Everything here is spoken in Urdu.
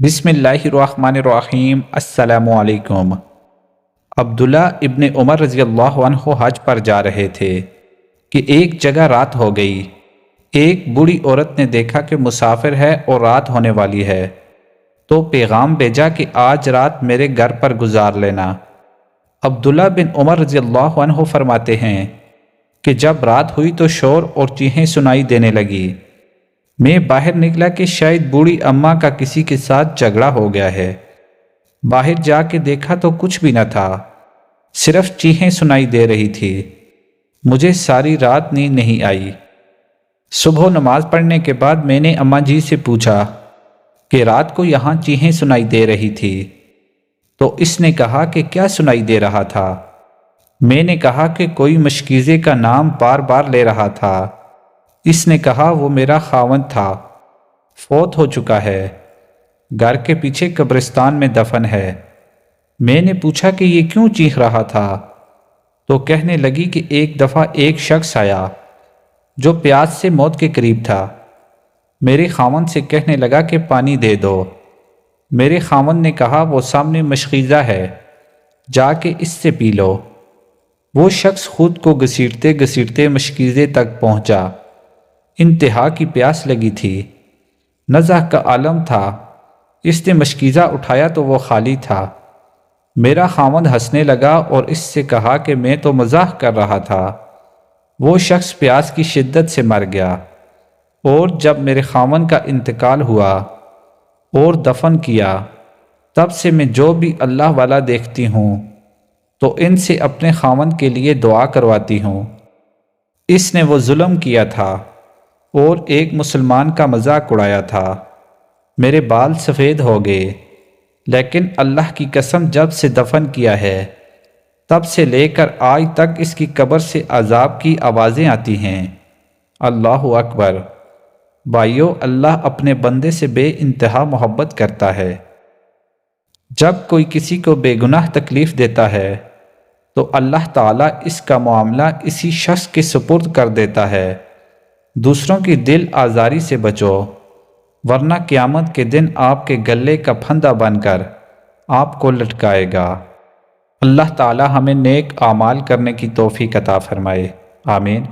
بسم اللہ الرحمن الرحیم۔ السلام علیکم۔ عبداللہ ابن عمر رضی اللہ عنہ حج پر جا رہے تھے کہ ایک جگہ رات ہو گئی۔ ایک بوڑھی عورت نے دیکھا کہ مسافر ہے اور رات ہونے والی ہے، تو پیغام بھیجا کہ آج رات میرے گھر پر گزار لینا۔ عبداللہ بن عمر رضی اللہ عنہ فرماتے ہیں کہ جب رات ہوئی تو شور اور چیخیں سنائی دینے لگی۔ میں باہر نکلا کہ شاید بوڑھی اماں کا کسی کے ساتھ جھگڑا ہو گیا ہے۔ باہر جا کے دیکھا تو کچھ بھی نہ تھا، صرف چیخیں سنائی دے رہی تھی۔ مجھے ساری رات نیند نہیں آئی۔ صبح نماز پڑھنے کے بعد میں نے اماں جی سے پوچھا کہ رات کو یہاں چیخیں سنائی دے رہی تھی، تو اس نے کہا کہ کیا سنائی دے رہا تھا؟ میں نے کہا کہ کوئی مشکیزے کا نام بار بار لے رہا تھا۔ اس نے کہا وہ میرا خاوند تھا، فوت ہو چکا ہے، گھر کے پیچھے قبرستان میں دفن ہے۔ میں نے پوچھا کہ یہ کیوں چیخ رہا تھا؟ تو کہنے لگی کہ ایک دفعہ ایک شخص آیا جو پیاس سے موت کے قریب تھا۔ میرے خاوند سے کہنے لگا کہ پانی دے دو۔ میرے خاوند نے کہا وہ سامنے مشکیزہ ہے، جا کے اس سے پی لو۔ وہ شخص خود کو گھسیٹتے گھسیٹتے مشکیزے تک پہنچا۔ انتہا کی پیاس لگی تھی، نزع کا عالم تھا۔ اس نے مشکیزہ اٹھایا تو وہ خالی تھا۔ میرا خاوند ہنسنے لگا اور اس سے کہا کہ میں تو مزاح کر رہا تھا۔ وہ شخص پیاس کی شدت سے مر گیا، اور جب میرے خاوند کا انتقال ہوا اور دفن کیا، تب سے میں جو بھی اللہ والا دیکھتی ہوں تو ان سے اپنے خاوند کے لیے دعا کرواتی ہوں۔ اس نے وہ ظلم کیا تھا اور ایک مسلمان کا مذاق اڑایا تھا۔ میرے بال سفید ہو گئے، لیکن اللہ کی قسم جب سے دفن کیا ہے تب سے لے کر آج تک اس کی قبر سے عذاب کی آوازیں آتی ہیں۔ اللہ اکبر۔ بھائیو، اللہ اپنے بندے سے بے انتہا محبت کرتا ہے۔ جب کوئی کسی کو بے گناہ تکلیف دیتا ہے تو اللہ تعالیٰ اس کا معاملہ اسی شخص کے سپرد کر دیتا ہے۔ دوسروں کی دل آزاری سے بچو، ورنہ قیامت کے دن آپ کے گلے کا پھندا بن کر آپ کو لٹکائے گا۔ اللہ تعالیٰ ہمیں نیک اعمال کرنے کی توفیق عطا فرمائے، آمین۔